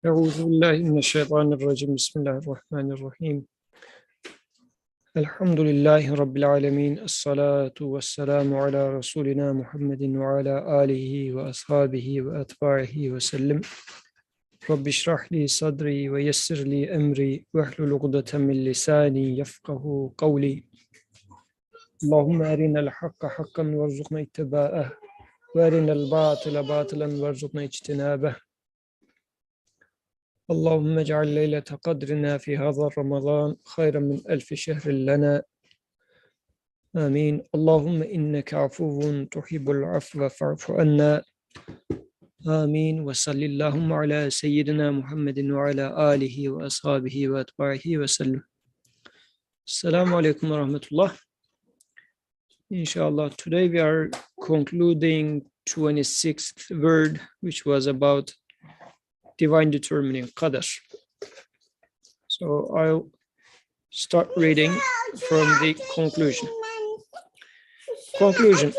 أعوذ بالله من الشيطان الرجيم بسم الله الرحمن الرحيم الحمد لله رب العالمين الصلاة والسلام على رسولنا محمد وعلى آله وأصحابه وأتباعه وسلم رب اشرح لي صدري ويسر لي أمري واحلل عقدة من لساني يفقه قولي اللهم أرنا الحق حقا وارزقنا اتباعه وأرنا الباطل باطلا وارزقنا اجتنابه اللهم اجعل ليلة قدرنا في هذا رمضان خيرا من 1000 شهر لنا آمين اللهم إنك عفو تحب العفو فاعف عنا آمين وصلى اللهم على سيدنا محمد وعلى آله وأصحابه وأتباعه وسلم. Assalamu alaikum wa rahmatullah. Inshallah, today we are concluding 26th word, which was about divine determining qadar. So I'll start reading from the conclusion. Conclusion.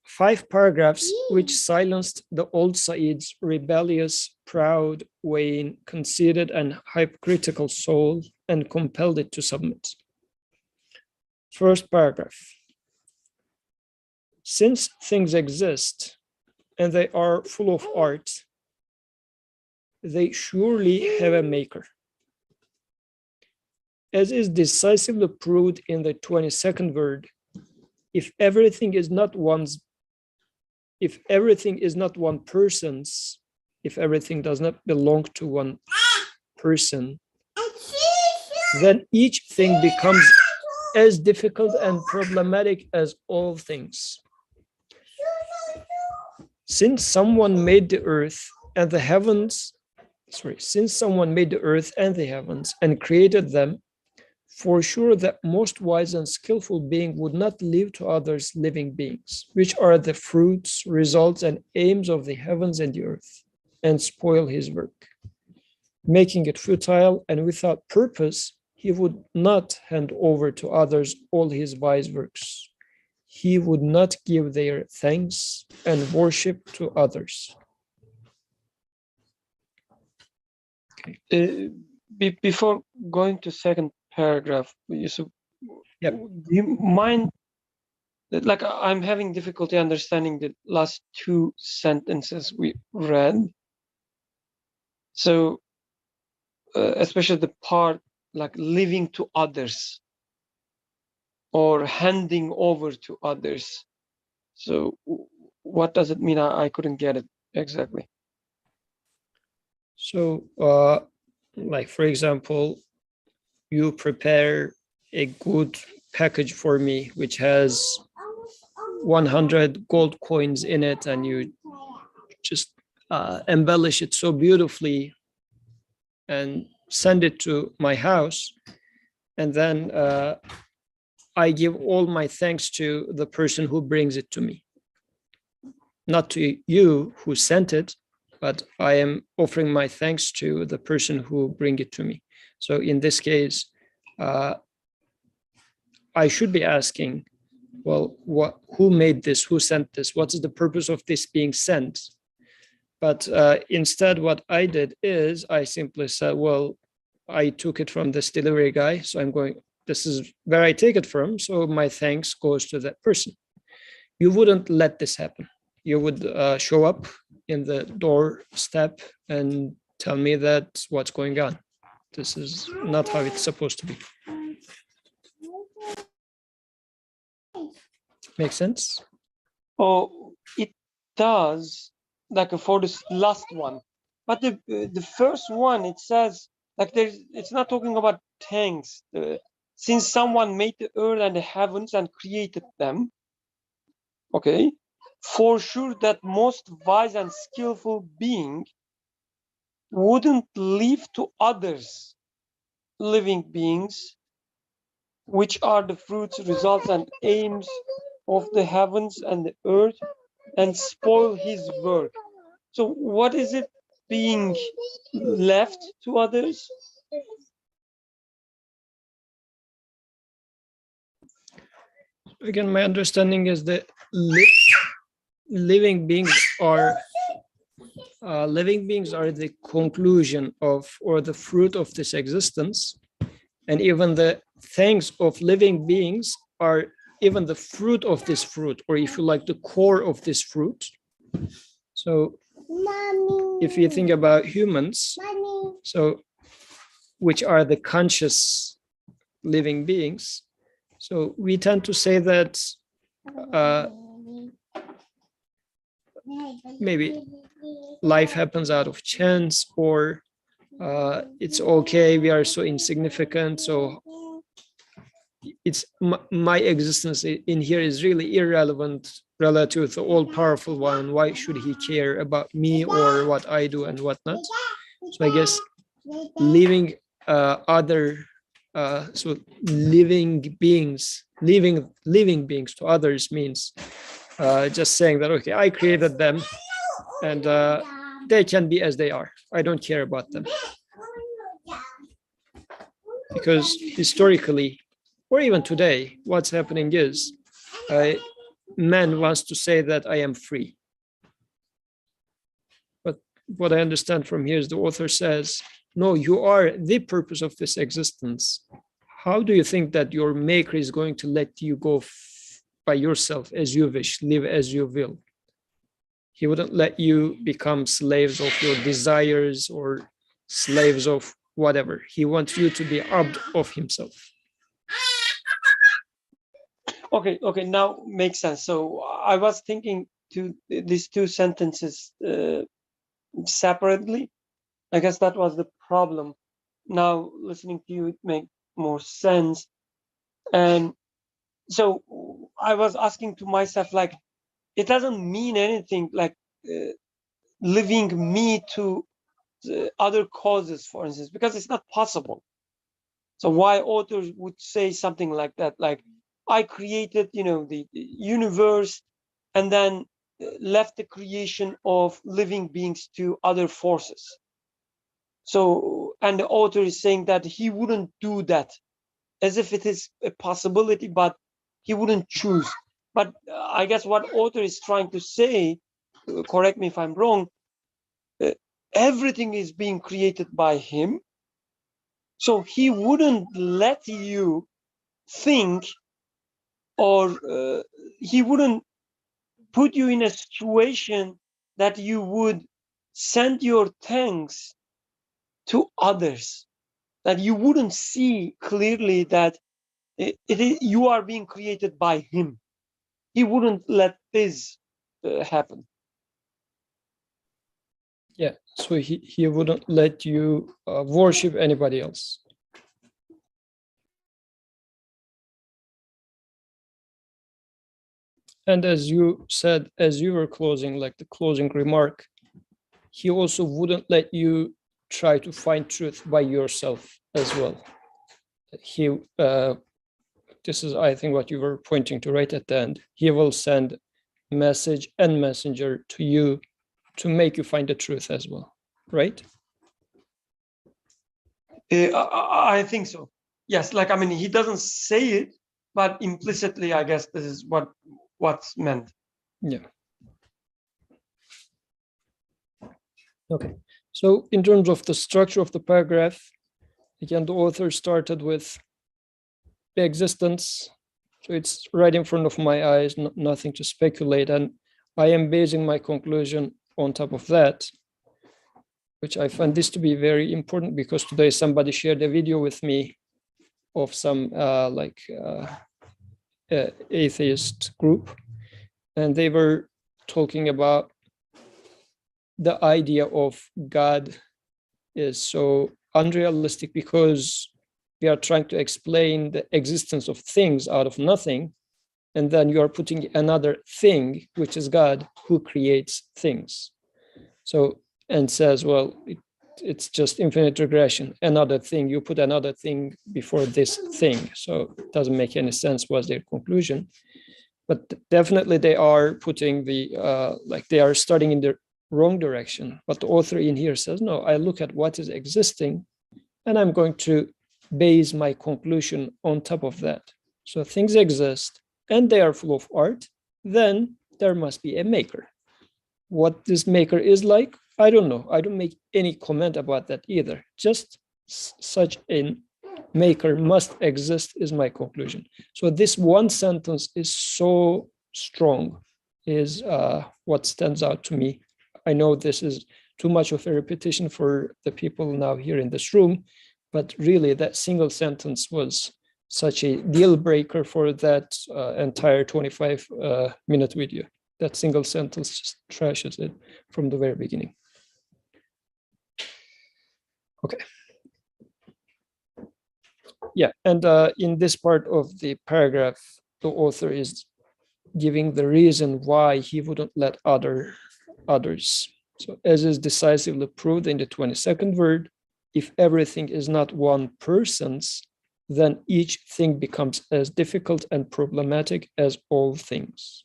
5 paragraphs which silenced the old Said's rebellious, proud, vain, conceited, and hypocritical soul and compelled it to submit. First paragraph. Since things exist and they are full of art, they surely have a maker. As is decisively proved in the 22nd word, if everything is not one person's, if everything does not belong to one person, then each thing becomes as difficult and problematic as all things. Since someone made the earth and the heavens, and created them, for sure that most wise and skillful being would not leave to others living beings, which are the fruits, results, and aims of the heavens and the earth, and spoil his work, making it futile and without purpose. He would not hand over to others all his wise works. He would not give their thanks and worship to others. Okay. Before going to second paragraph, Yusuf, Yep. do you mind, like I'm having difficulty understanding the last 2 sentences we read. So, especially the part like living to others or handing over to others. So what does it mean? I couldn't get it exactly. So, like for example, you prepare a good package for me, which has 100 gold coins in it, and you just embellish it so beautifully and send it to my house. And then I give all my thanks to the person who brings it to me. Not to you who sent it, but I am offering my thanks to the person who bring it to me. So in this case, I should be asking, well, who made this? Who sent this? What is the purpose of this being sent? But instead, what I did is I simply said, well, I took it from this delivery guy. So this is where I take it from. So my thanks goes to that person. You wouldn't let this happen. You would show up in the doorstep and tell me that's what's going on. This is not how it's supposed to be. Make sense? Oh, it does, like for this last one. But the first one, it says, like it's not talking about thanks. Since someone made the earth and the heavens and created them, okay, for sure that most wise and skillful being wouldn't leave to others living beings, which are the fruits, results, and aims of the heavens and the earth, and spoil his work. So what is it being left to others? Again, my understanding is that living beings are living beings are the conclusion of, or the fruit of this existence. And even the things of living beings are even the fruit of this fruit, or if you like, the core of this fruit. So if you think about humans, so which are the conscious living beings, so we tend to say that maybe life happens out of chance, or it's okay, we are so insignificant, so it's my existence in here is really irrelevant relative to the all-powerful one. Why should he care about me or what I do and whatnot? So I guess living so living beings to others means just saying that, okay, I created them, and they can be as they are. I don't care about them. Because historically, or even today, what's happening is man wants to say that I am free. But what I understand from here is the author says, no, you are the purpose of this existence. How do you think that your maker is going to let you go by yourself as you wish, live as you will? He wouldn't let you become slaves of your desires or slaves of whatever. He wants you to be abd of himself. Okay, now makes sense. So I was thinking to these two sentences separately. I guess that was the problem. Now listening to you, it makes more sense. And so I was asking to myself, like, it doesn't mean anything like living me to other causes, for instance, because it's not possible. So why authors would say something like that, like, I created, the universe, and then left the creation of living beings to other forces. So, and the author is saying that he wouldn't do that, as if it is a possibility, but he wouldn't choose. But I guess what author is trying to say, correct me if I'm wrong, everything is being created by him. So he wouldn't let you think, or he wouldn't put you in a situation that you would send your thanks to others, that you wouldn't see clearly that you are being created by him. He wouldn't let this happen. Yeah, so he wouldn't let you worship anybody else. And as you said, as you were closing, like the closing remark, he also wouldn't let you try to find truth by yourself as well. He, this is, I think, what you were pointing to right at the end. He will send message and messenger to you to make you find the truth as well, right? I think so. Yes, like, I mean, he doesn't say it, but implicitly, I guess this is what's meant. Yeah. Okay. So in terms of the structure of the paragraph, again, the author started with the existence. So it's right in front of my eyes, nothing to speculate. And I am basing my conclusion on top of that, which I find this to be very important, because today somebody shared a video with me of some atheist group, and they were talking about the idea of God is so unrealistic because we are trying to explain the existence of things out of nothing, and then you are putting another thing, which is God, who creates things. So, and says, well, it's just infinite regression. Another thing, you put another thing before this thing. So it doesn't make any sense, was their conclusion. But definitely they are putting the, they are starting in the wrong direction. But the author in here says, no, I look at what is existing and I'm going to base my conclusion on top of that. So things exist and they are full of art, then there must be a maker. What this maker is like, I don't know. I don't make any comment about that either. Just such a maker must exist is my conclusion. So this one sentence is so strong, is what stands out to me. I know this is too much of a repetition for the people now here in this room, but really that single sentence was such a deal breaker for that entire 25-minute video. That single sentence just trashes it from the very beginning. Okay. Yeah, and in this part of the paragraph, the author is giving the reason why he wouldn't let others. So as is decisively proved in the 22nd word, if everything is not one person's, then each thing becomes as difficult and problematic as all things.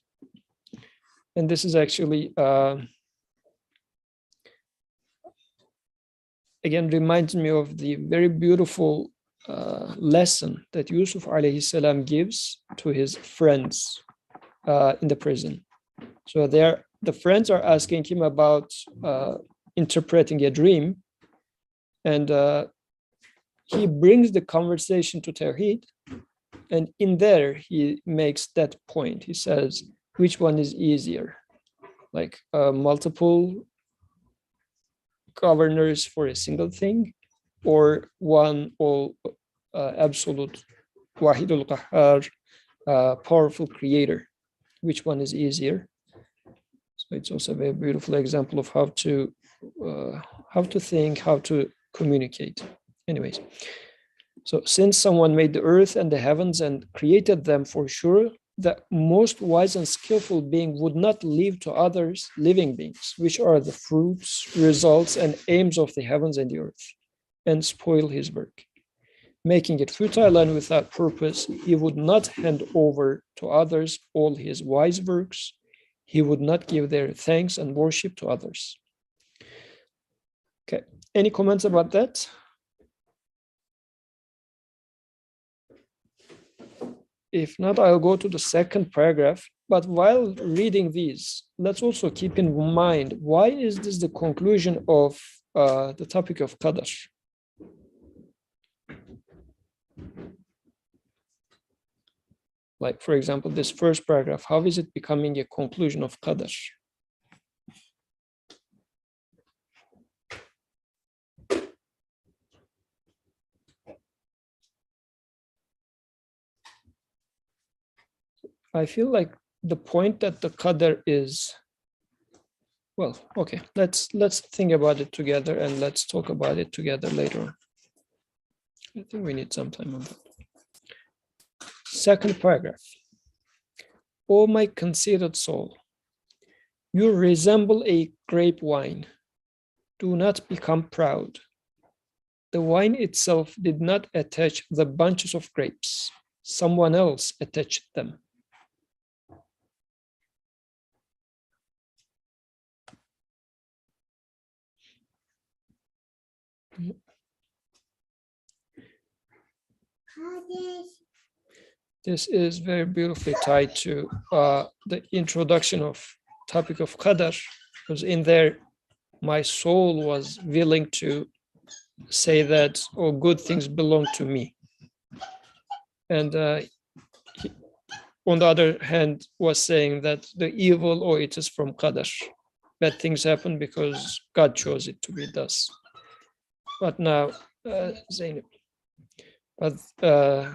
And this is actually, again, reminds me of the very beautiful lesson that Yusuf alayhi salam gives to his friends in the prison. So the friends are asking him about interpreting a dream, and he brings the conversation to Tawheed, and in there he makes that point. He says, which one is easier, like multiple governors for a single thing, or one all absolute Wahidul Qahhar, powerful creator? Which one is easier? So it's also a very beautiful example of how to think, how to communicate. Anyways, so since someone made the earth and the heavens and created them, for sure, the most wise and skillful being would not leave to others living beings, which are the fruits, results, and aims of the heavens and the earth, and spoil his work. Making it futile and without purpose, he would not hand over to others all his wise works. He would not give their thanks and worship to others. Okay, any comments about that? If not, I'll go to the second paragraph. But while reading these, let's also keep in mind, why is this the conclusion of the topic of Qadr? Like, for example, this first paragraph, how is it becoming a conclusion of Qadr? I feel like the point that the Qadr is, well, okay, let's think about it together and let's talk about it together later on. I think we need some time on that. Second paragraph. O my conceited soul, you resemble a grape wine. Do not become proud. The wine itself did not attach the bunches of grapes. Someone else attached them. This is very beautifully tied to the introduction of topic of Qadr, because in there, my soul was willing to say that all good things belong to me. And he, on the other hand, was saying that the evil, or it is from Qadr. Bad things happen because God chose it to be thus. But now, Zainab, but the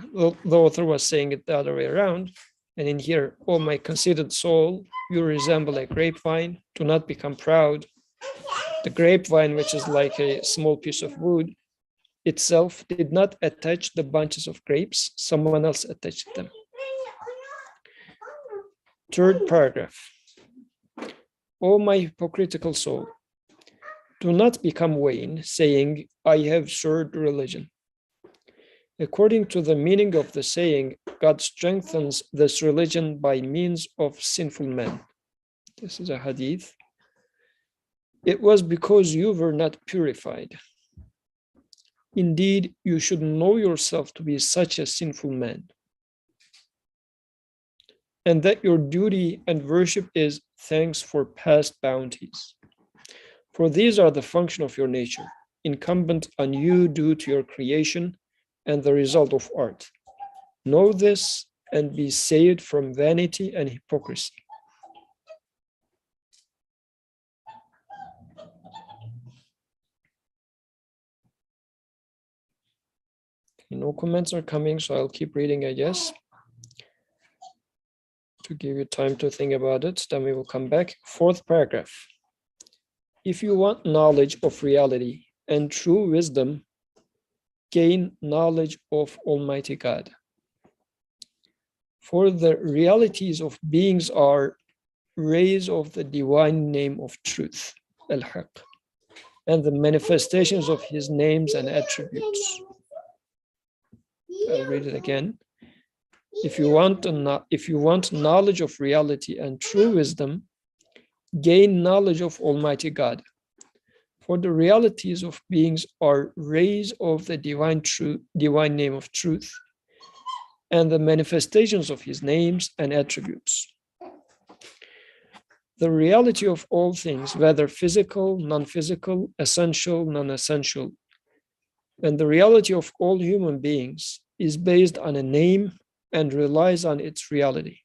author was saying it the other way around. And in here, oh, my conceited soul, you resemble a grapevine. Do not become proud. The grapevine, which is like a small piece of wood, itself did not attach the bunches of grapes. Someone else attached them. Third paragraph. O my hypocritical soul, do not become vain, saying, I have served religion. According to the meaning of the saying, God strengthens this religion by means of sinful men. This is a hadith. It was because you were not purified. Indeed, you should know yourself to be such a sinful man, and that your duty and worship is thanks for past bounties. For these are the function of your nature, incumbent on you due to your creation and the result of art. Know this and be saved from vanity and hypocrisy. No comments are coming, so I'll keep reading, I guess, to give you time to think about it. Then we will come back. Fourth paragraph. If you want knowledge of reality and true wisdom, gain knowledge of Almighty God. For the realities of beings are rays of the divine name of truth, Al-Haq, and the manifestations of his names and attributes. I'll read it again. If you want knowledge of reality and true wisdom, gain knowledge of Almighty God. For the realities of beings are rays of the divine name of truth, and the manifestations of his names and attributes. The reality of all things, whether physical, non-physical, essential, non-essential, and the reality of all human beings is based on a name and relies on its reality.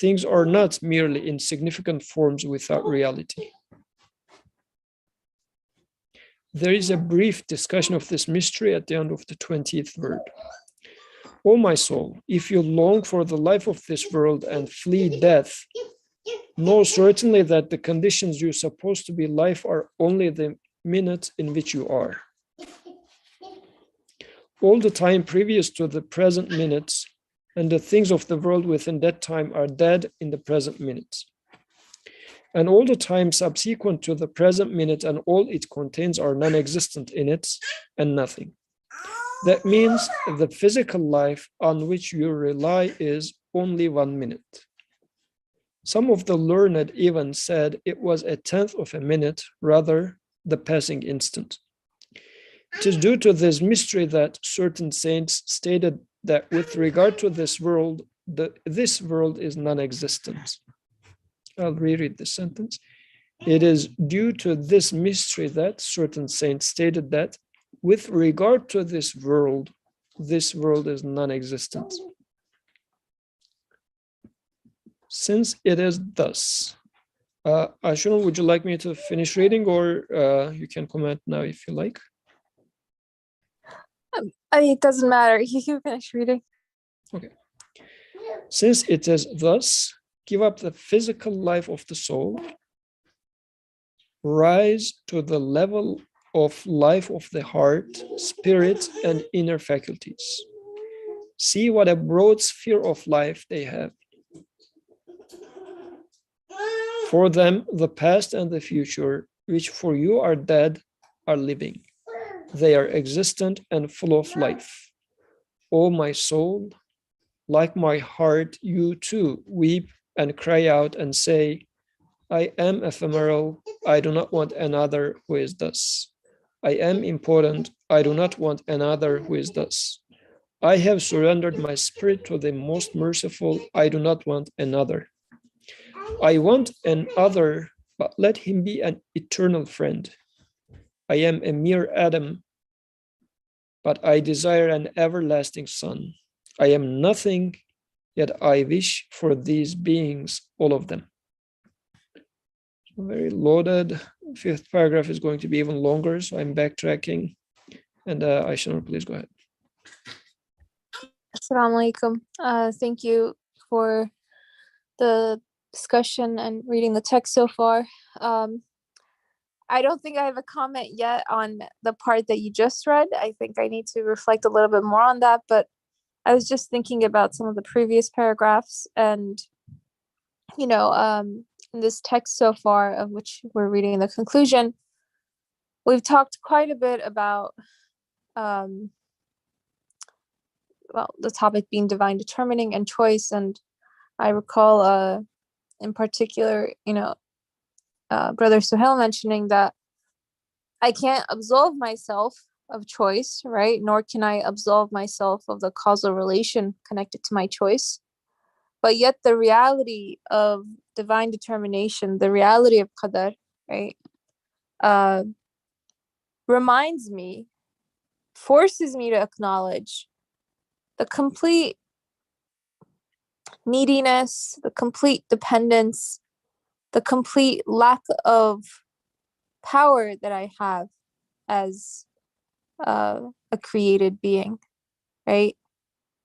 Things are not merely insignificant forms without reality. There is a brief discussion of this mystery at the end of the 20th word. O my soul, if you long for the life of this world and flee death, know certainly that the conditions you suppose to be life are only the minute in which you are. All the time previous to the present minutes and the things of the world within that time are dead in the present minute. And all the time subsequent to the present minute and all it contains are non-existent in it and nothing. That means the physical life on which you rely is only 1 minute. Some of the learned even said it was a tenth of a minute, rather the passing instant. It is due to this mystery that certain saints stated that with regard to this world, this world is non-existent. I'll reread this sentence. It is due to this mystery that certain saints stated that with regard to this world is non-existent. Since it is thus, Ashun, would you like me to finish reading, or you can comment now if you like? It doesn't matter. You can finish reading. Okay. Since it is thus, give up the physical life of the soul, rise to the level of life of the heart, spirit, and inner faculties. See what a broad sphere of life they have. For them, the past and the future, which for you are dead, are living. They are existent and full of life. O my soul, like my heart, you too weep and cry out and say, I am ephemeral, I do not want another who is thus. I am important, I do not want another who is thus. I have surrendered my spirit to the most merciful, I do not want another. I want another, but let him be an eternal friend. I am a mere Adam, but I desire an everlasting son. I am nothing, yet I wish for these beings, all of them. Very loaded. Fifth paragraph is going to be even longer, so I'm backtracking. And Aisha, please go ahead. Assalamu alaikum. Thank you for the discussion and reading the text so far. I don't think I have a comment yet on the part that you just read. I think I need to reflect a little bit more on that, but I was just thinking about some of the previous paragraphs and, in this text so far, of which we're reading the conclusion, we've talked quite a bit about, the topic being divine determining and choice. And I recall, in particular, Brother Suhail mentioning that I can't absolve myself of choice, right? Nor can I absolve myself of the causal relation connected to my choice. But yet the reality of divine determination, the reality of qadar, right? reminds me, forces me to acknowledge the complete neediness, the complete dependence, the complete lack of power that I have as a created being, right?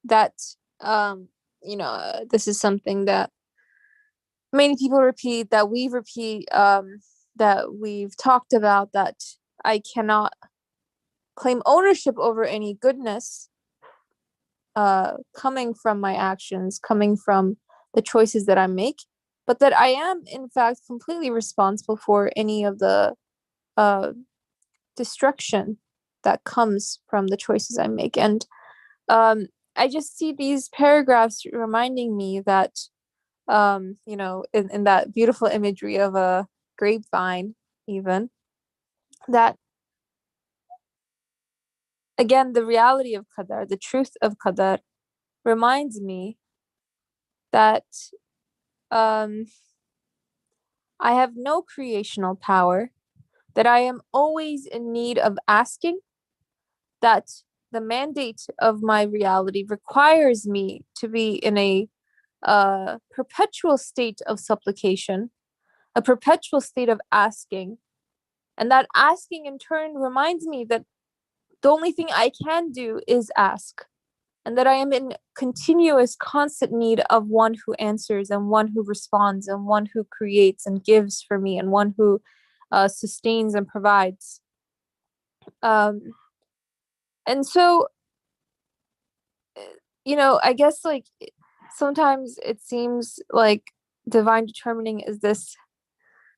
That, this is something that many people repeat, that we repeat, that we've talked about, that I cannot claim ownership over any goodness coming from my actions, coming from the choices that I make, but that I am in fact completely responsible for any of the destruction that comes from the choices I make. And I just see these paragraphs reminding me that, in that beautiful imagery of a grapevine, even, that again, the reality of qadar, the truth of qadar, reminds me that I have no creational power, that I am always in need of asking, that the mandate of my reality requires me to be in a perpetual state of supplication, a perpetual state of asking. And that asking in turn reminds me that the only thing I can do is ask, and that I am in continuous, constant need of one who answers, and one who responds, and one who creates and gives for me, and one who sustains and provides. And so, I guess like sometimes it seems like divine determining is this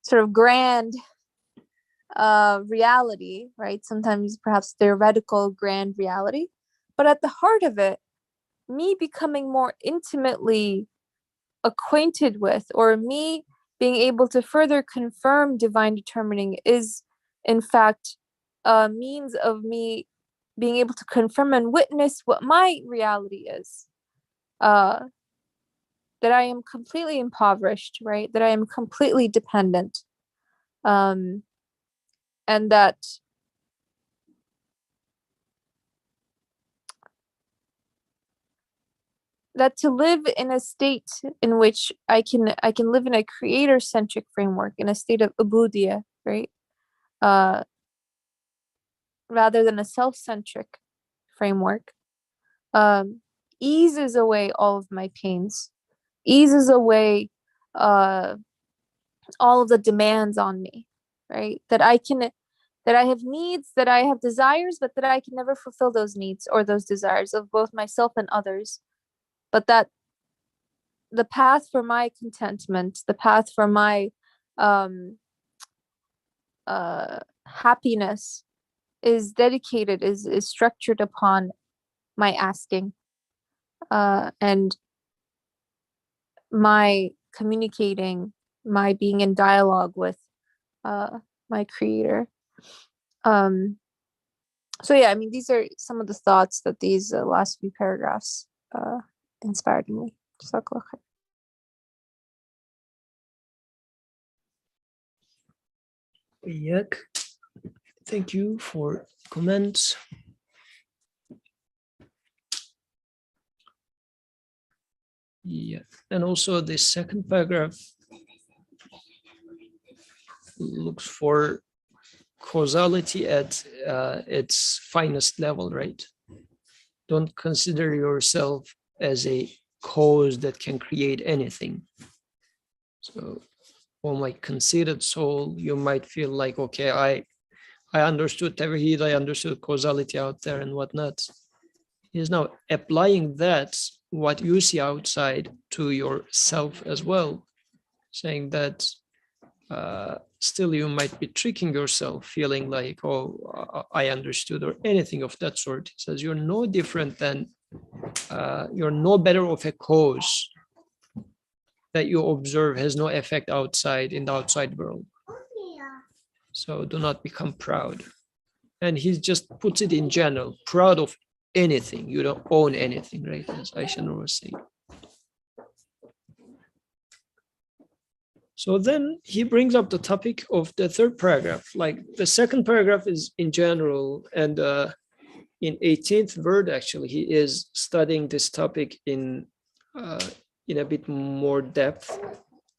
sort of grand reality, right? Sometimes perhaps theoretical grand reality, but at the heart of it, me becoming more intimately acquainted with, or me being able to further confirm divine determining, is in fact a means of me being able to confirm and witness what my reality is. That I am completely impoverished, right? That I am completely dependent. And that to live in a state in which I can live in a creator-centric framework, in a state of ubudiyya, right? Rather than a self-centric framework, eases away all of my pains, eases away all of the demands on me, right? That I have needs, that I have desires, but that I can never fulfill those needs or those desires of both myself and others. But that the path for my contentment, the path for my happiness is dedicated, is structured upon my asking, and my communicating, my being in dialogue with my creator. So yeah, I mean, these are some of the thoughts that these last few paragraphs inspired in me. Jazakallah khair. Yak. Thank you for comments. Yeah, and also the second paragraph looks for causality at its finest level, right? Don't consider yourself as a cause that can create anything. So, for my conceited soul, you might feel like, okay, I understood Tawheed, I understood causality out there and whatnot. He's now applying that, what you see outside, to yourself as well, saying that still you might be tricking yourself, feeling like, oh, I understood, or anything of that sort. He says you're no different than, you're no better of a cause that you observe has no effect outside, in the outside world. So do not become proud. And he just puts it in general, proud of anything. You don't own anything, right? As Aisha Nur was saying. So then he brings up the topic of the third paragraph. Like the second paragraph is in general, and in 18th word, actually, he is studying this topic in a bit more depth.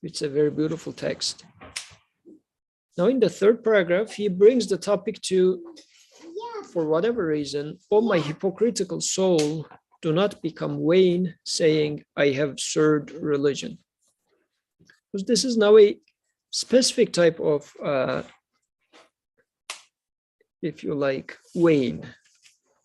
It's a very beautiful text. Now, in the third paragraph, he brings the topic to, for whatever reason, "O my hypocritical soul, do not become vain, saying, I have served religion." Because this is now a specific type of, if you like, vain.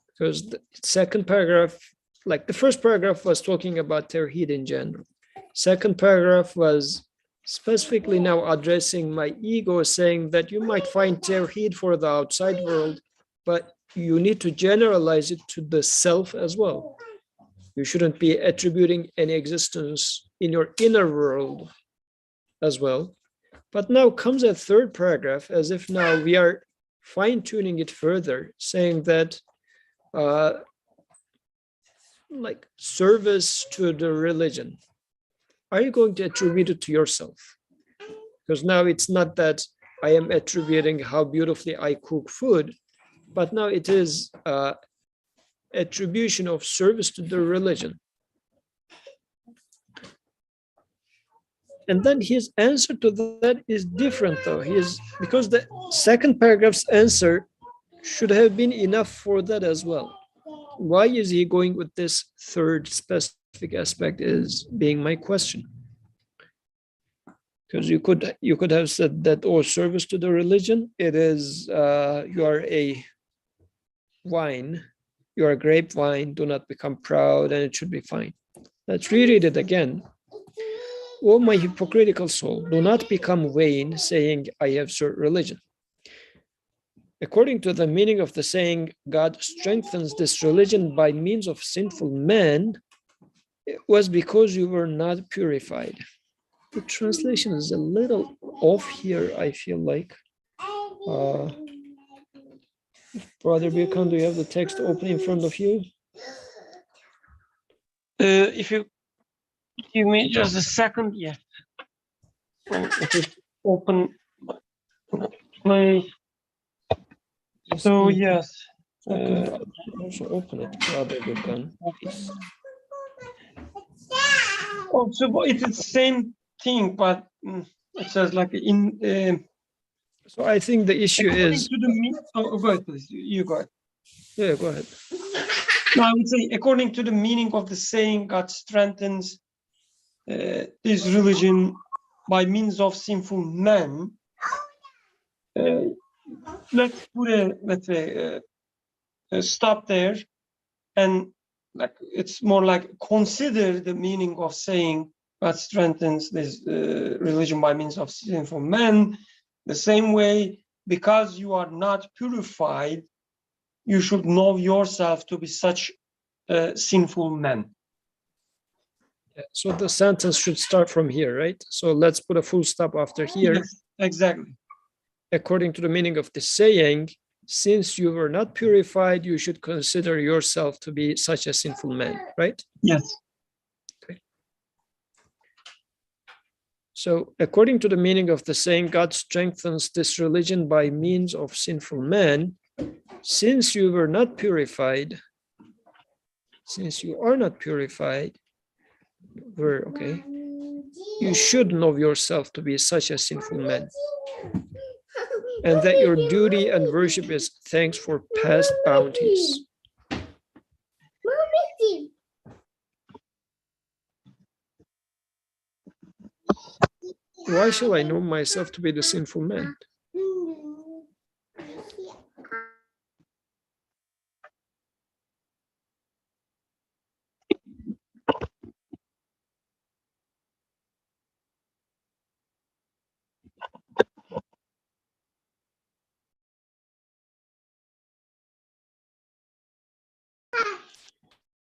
Because the second paragraph, like the first paragraph was talking about Tawheed in general. Second paragraph was specifically now addressing my ego, saying that you might find Tawheed for the outside world, but you need to generalize it to the self as well. You shouldn't be attributing any existence in your inner world as well. But now comes a third paragraph, as if now we are fine-tuning it further, saying that like service to the religion, are you going to attribute it to yourself? Because now it's not that I am attributing how beautifully I cook food, but now it is attribution of service to the religion. And then his answer to that is different, though. Because the second paragraph's answer should have been enough for that as well. Why is he going with this third specific aspect is being my question. Because you could have said that, or service to the religion, it is you are a wine, you are a grapevine, do not become proud, and it should be fine. Let's reread it again. "O my hypocritical soul, do not become vain, saying, I have served religion." According to the meaning of the saying, God strengthens this religion by means of sinful men, it was because you were not purified. The translation is a little off here, I feel like. Brother Birkan, do you have the text open in front of you? If you give me just a second, yeah. If it's open, play. So yes. Also open it, Brother Birkan. Also, it's the same thing, but it says like in. So I think the issue is. Go ahead, please. You go ahead. Yeah, go ahead. No, I would say, according to the meaning of the saying, God strengthens this religion by means of sinful men. Let's put a stop there, and like it's more like consider the meaning of saying God strengthens this religion by means of sinful men. The same way, because you are not purified, you should know yourself to be such sinful men. Yeah, so the sentence should start from here, right? So let's put a full stop after here. Yes, exactly. According to the meaning of the saying, since you were not purified, you should consider yourself to be such a sinful man, right? Yes. Okay. So according to the meaning of the saying, God strengthens this religion by means of sinful men. Since you were not purified, since you are not purified, you should know yourself to be such a sinful man, and that your duty and worship is thanks for past bounties. Why shall I know myself to be the sinful man?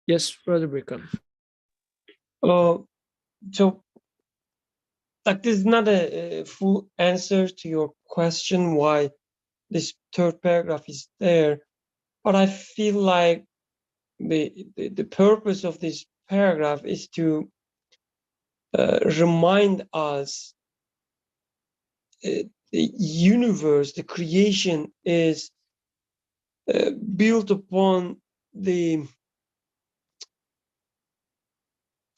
Yes, Brother Brigham. So, like, this is not a full answer to your question why this third paragraph is there, but I feel like the purpose of this paragraph is to remind us the universe, the creation is built upon the.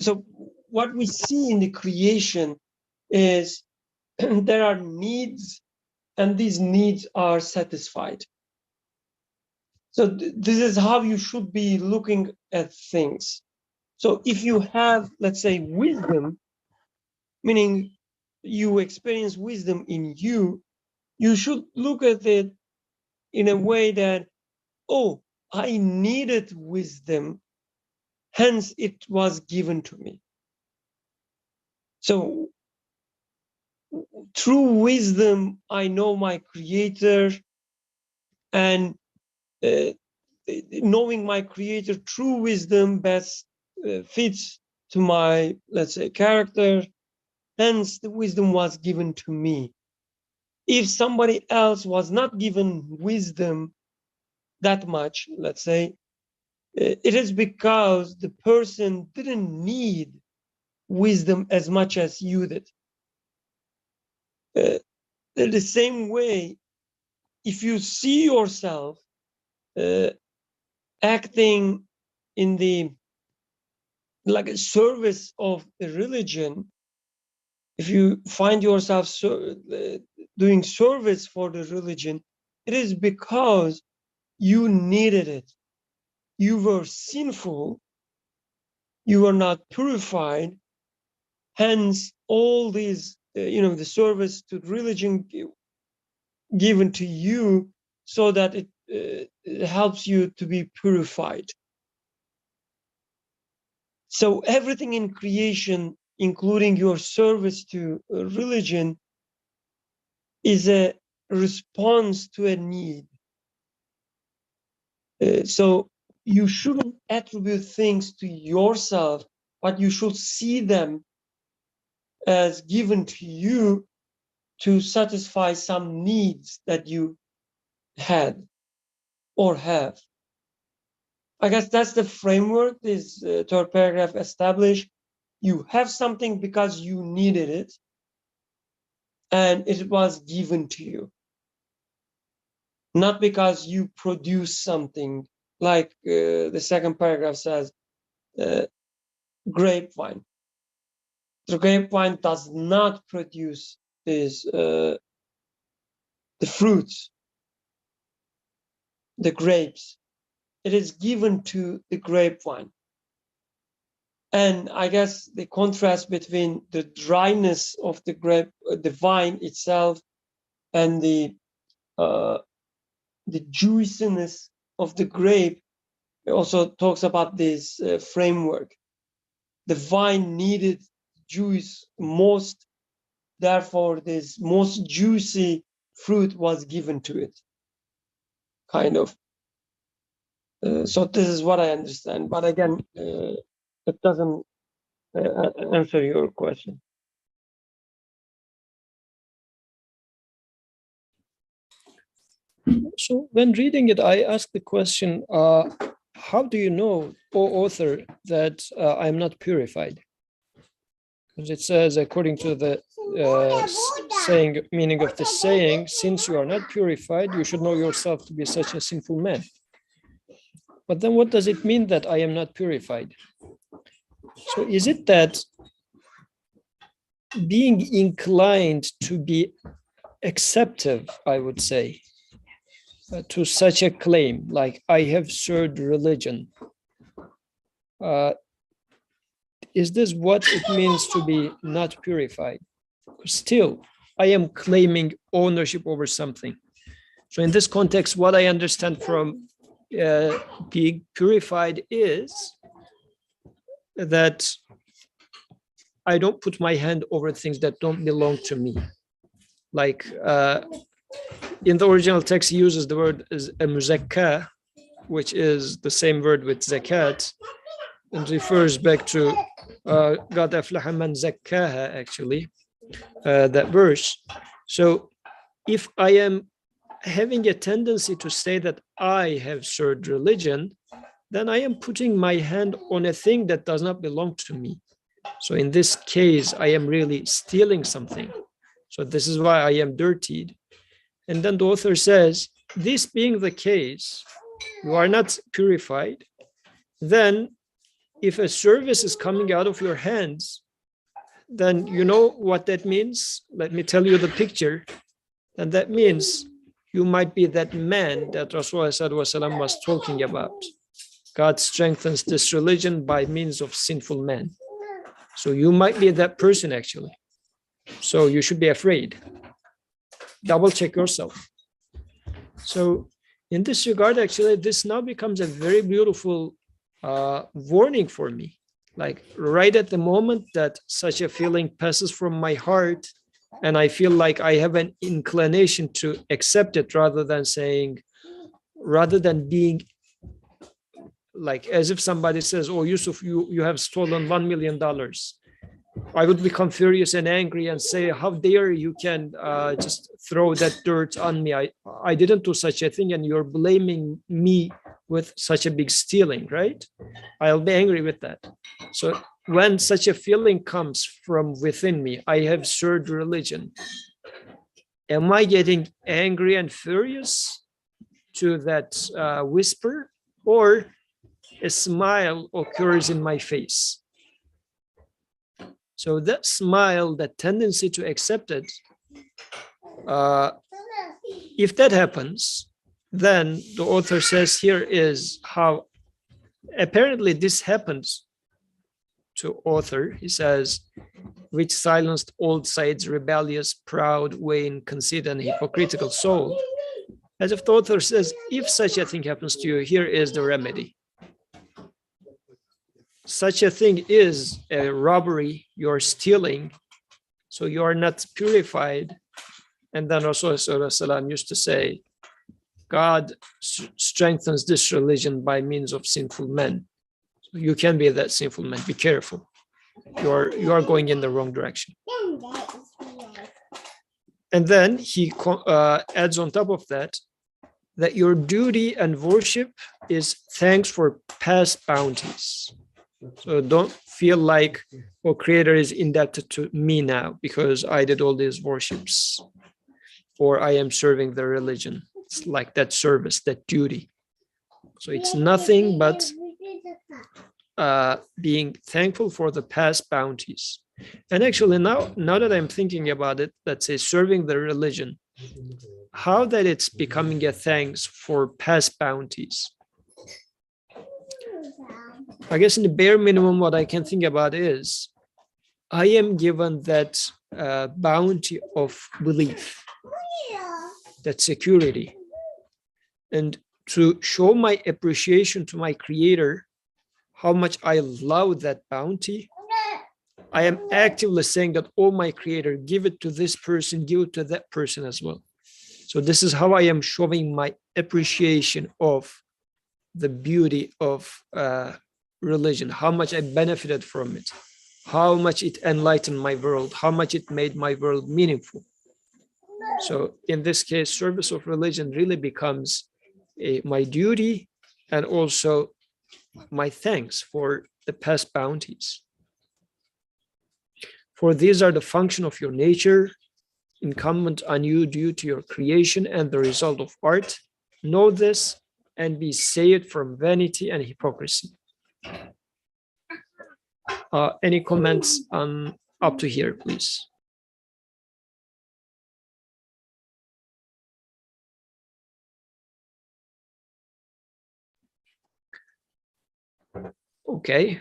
So what we see in the creation is there are needs, and these needs are satisfied. So this is how you should be looking at things. So if you have, let's say, wisdom, meaning you experience wisdom in you, you should look at it in a way that, oh, I needed wisdom, hence it was given to me. So through wisdom, I know my creator, and knowing my creator through wisdom best fits to my, let's say, character. Hence, the wisdom was given to me. If somebody else was not given wisdom that much, let's say, it is because the person didn't need wisdom as much as you did. The same way, if you see yourself acting in the like a service of the religion, if you find yourself doing service for the religion, it is because you needed it. You were sinful, you were not purified, hence all these, the service to religion given to you so that it helps you to be purified. So everything in creation, including your service to religion, is a response to a need. So you shouldn't attribute things to yourself, but you should see them as given to you to satisfy some needs that you had or have. I guess that's the framework this third paragraph established. You have something because you needed it, and it was given to you. Not because you produce something, like the second paragraph says, grapevine. The grapevine does not produce this, the fruits, the grapes. It is given to the grapevine. And I guess the contrast between the dryness of the grape, the vine itself, and the juiciness of the grape, it also talks about this framework. The vine needed juice most, therefore this most juicy fruit was given to it, kind of. So this is what I understand, but again, it doesn't answer your question. So when reading it, I asked the question, how do you know, O author, that I am not purified? Because it says, according to the saying, meaning of the saying, since you are not purified, you should know yourself to be such a sinful man. But then what does it mean that I am not purified? So is it that being inclined to be acceptive, I would say, to such a claim, like I have served religion, is this what it means to be not purified? Still, I am claiming ownership over something. So in this context, what I understand from being purified is that I don't put my hand over things that don't belong to me. Like in the original text, he uses the word as a muzakka, which is the same word with zakat, and refers back to God aflaha man zakkaha, actually, that verse. So if I am having a tendency to say that I have served religion, then I am putting my hand on a thing that does not belong to me. So in this case, I am really stealing something. So this is why I am dirtied. And then the author says, this being the case, you are not purified. Then if a service is coming out of your hands, then you know what that means. Let me tell you the picture. And that means you might be that man that Rasulullah was talking about. God strengthens this religion by means of sinful men. So you might be that person actually. So you should be afraid. Double check yourself. So in this regard, actually, this now becomes a very beautiful warning for me. Like right at the moment that such a feeling passes from my heart, and I feel like I have an inclination to accept it rather than being like as if somebody says, oh, Yusuf, you have stolen $1 million. I would become furious and angry and say, how dare you can just throw that dirt on me. I didn't do such a thing and you're blaming me with such a big stealing, right? I'll be angry with that. So when such a feeling comes from within me, I have served religion. Am I getting angry and furious to that whisper, or a smile occurs in my face? So that smile, that tendency to accept it, if that happens, then the author says here is how apparently this happens to author. He says, which silenced old Said's rebellious, proud, vain, conceited, and hypocritical soul. As if the author says, if such a thing happens to you, here is the remedy. Such a thing is a robbery, you're stealing, so you are not purified. And then Rasulullah used to say, God strengthens this religion by means of sinful men. So you can be that sinful man, be careful. You are going in the wrong direction. And then he adds on top of that, that your duty and worship is thanks for past bounties. So don't feel like, oh, Creator is indebted to me now because I did all these worships, or I am serving the religion. It's like that service, that duty. So it's nothing but being thankful for the past bounties. And actually now that I'm thinking about it, let's say serving the religion, how that it's becoming a thanks for past bounties. I guess in the bare minimum, what I can think about is I am given that bounty of belief, that security. And to show my appreciation to my Creator, how much I love that bounty, I am actively saying that, oh, my Creator, give it to this person, give it to that person as well. So this is how I am showing my appreciation of the beauty of religion, how much I benefited from it, how much it enlightened my world, how much it made my world meaningful. So in this case, service of religion really becomes my duty and also my thanks for the past bounties. For these are the function of your nature, incumbent on you due to your creation and the result of art. Know this and be saved from vanity and hypocrisy. Any comments on up to here, please? Okay,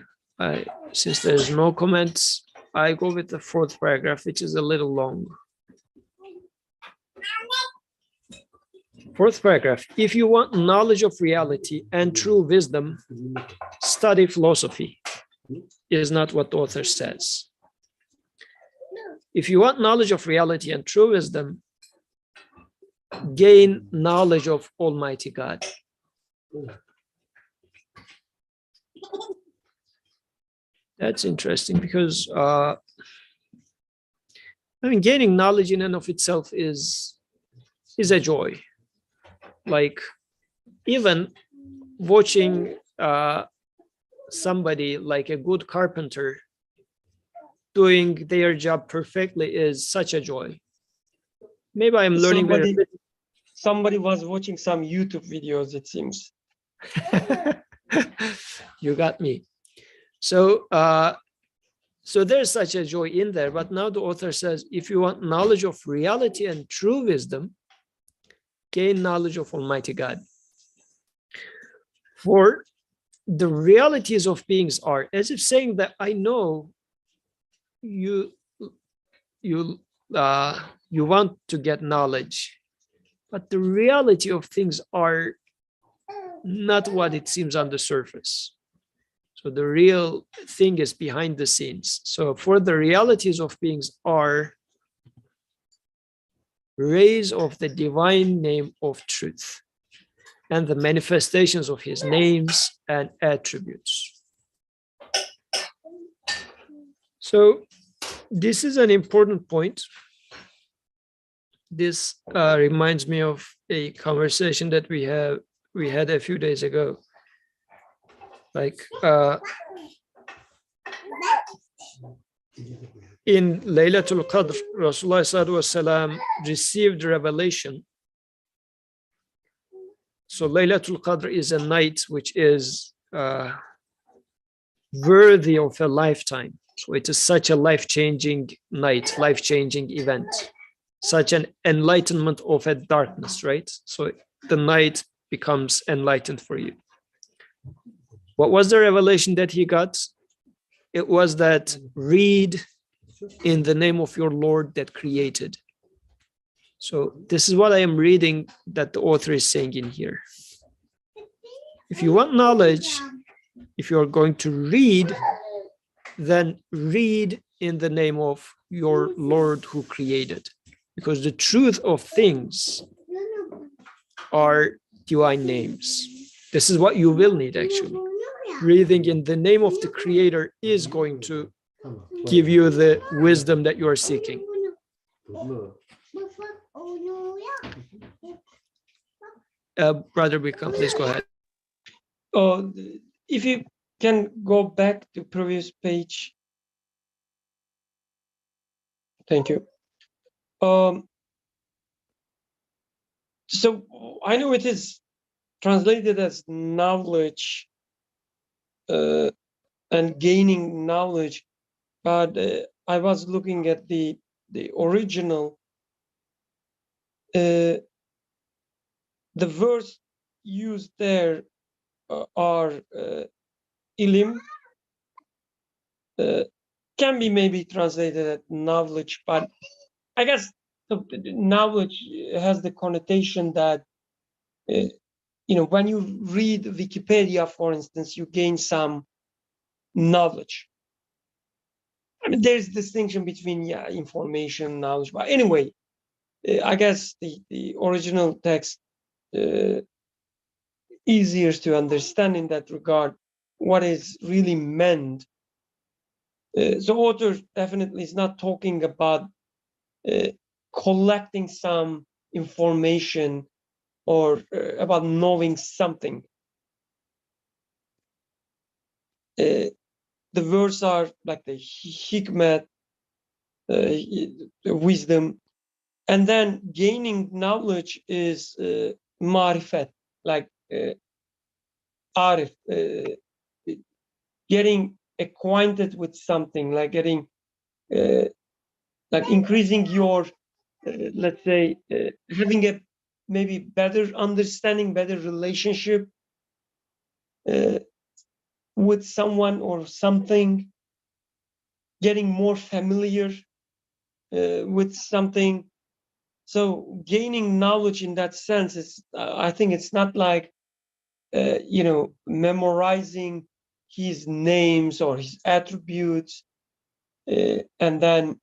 since there's no comments, I go with the fourth paragraph, which is a little long. Fourth paragraph, if you want knowledge of reality and true wisdom, study philosophy, is not what the author says. If you want knowledge of reality and true wisdom, gain knowledge of Almighty God. That's interesting because gaining knowledge in and of itself is a joy. Like even watching somebody like a good carpenter doing their job perfectly is such a joy. Maybe I'm learning very Somebody was watching some YouTube videos, it seems. You got me. So, so there's such a joy in there. But now the author says, if you want knowledge of reality and true wisdom, gain knowledge of Almighty God. For the realities of beings are, as if saying that I know you want to get knowledge, but the reality of things are not what it seems on the surface. So the real thing is behind the scenes. So for the realities of beings are rays of the divine name of truth and the manifestations of his names and attributes. So this is an important point. This reminds me of a conversation that we had a few days ago. Like in Laylatul Qadr, Rasulullah SAW received revelation. So Laylatul Qadr is a night which is worthy of a lifetime. So it is such a life-changing night, life-changing event, such an enlightenment of a darkness, right? So the night becomes enlightened for you. What was the revelation that he got? It was that read in the name of your Lord that created. So this is what I am reading that the author is saying in here. If you want knowledge, if you're going to read, then read in the name of your Lord who created. Because the truth of things are divine names. This is what you will need actually. Reading in the name of the Creator is going to give you the wisdom that you are seeking. Brother Bikram, please go ahead. Oh, if you can go back to previous page. Thank you. So I know it is translated as knowledge and gaining knowledge, but I was looking at the original. The verse used there are ilim, can be maybe translated as knowledge, but I guess the knowledge has the connotation that when you read Wikipedia, for instance, you gain some knowledge. I mean, there's distinction between information, knowledge, but anyway, I guess the original text easier to understand in that regard what is really meant. So author definitely is not talking about collecting some information or about knowing something. The words are like the hikmet, the wisdom, and then gaining knowledge is marifet, like arif, getting acquainted with something, like getting, like increasing your, let's say, having a maybe better understanding, better relationship with someone or something, getting more familiar with something. So gaining knowledge in that sense is, I think it's not like, memorizing his names or his attributes, and then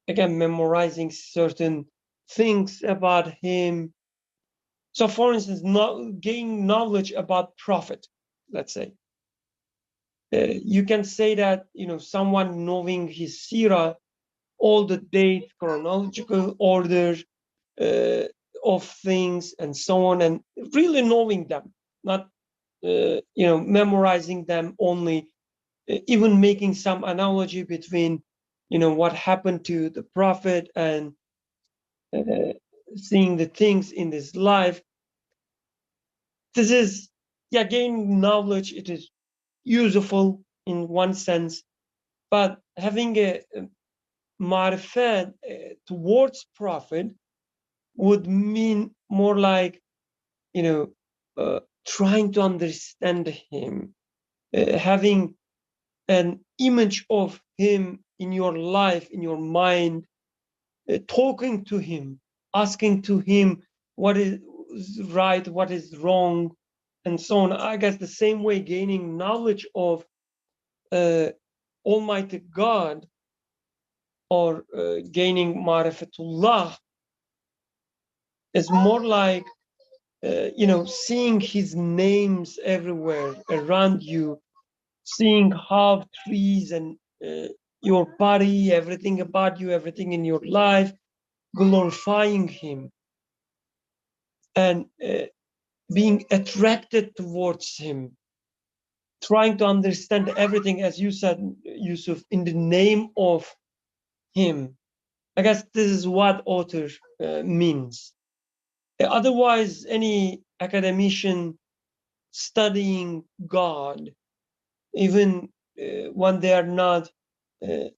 again memorizing certain things about him. So for instance, gain knowledge about Prophet, let's say. You can say that, someone knowing his seerah, all the dates, chronological order of things and so on, and really knowing them, not memorizing them only, even making some analogy between what happened to the Prophet and seeing the things in this life. This is, yeah, gaining knowledge. It is useful in one sense, but having a marifat towards Prophet would mean more like, trying to understand him, having an image of him in your life, in your mind, talking to him, asking to him what is right, what is wrong, and so on. I guess the same way gaining knowledge of Almighty God, or gaining Marifatullah, is more like seeing his names everywhere around you, seeing how trees and your body, everything about you, everything in your life, glorifying him, and being attracted towards him, trying to understand everything, as you said, Yusuf, in the name of him. I guess this is what author means. Otherwise, any academician studying God, even when they are not,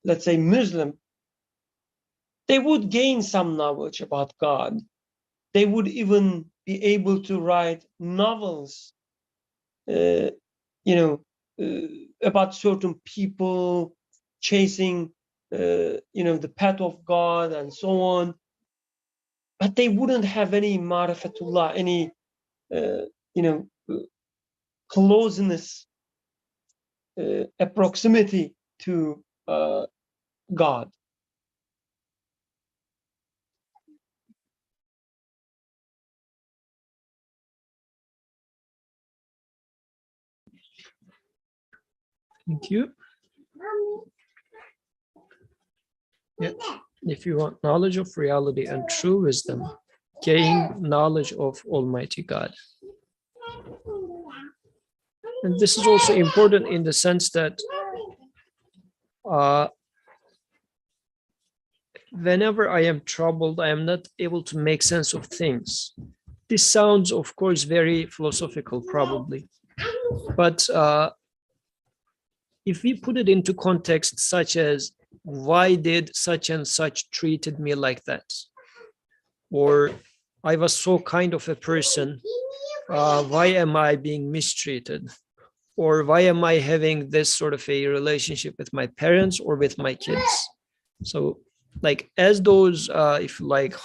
let's say, Muslim, they would gain some knowledge about God. They would even be able to write novels, about certain people chasing, the path of God and so on. But they wouldn't have any marifatullah, any, closeness, a proximity to God. Thank you. Yeah. If you want knowledge of reality and true wisdom, gain knowledge of Almighty God. And this is also important in the sense that whenever I am troubled, I am not able to make sense of things. This sounds, of course, very philosophical, probably. But if we put it into context, such as, why did such and such treated me like that? Or I was so kind of a person, why am I being mistreated? Or why am I having this sort of a relationship with my parents or with my kids? So like, as those, if like,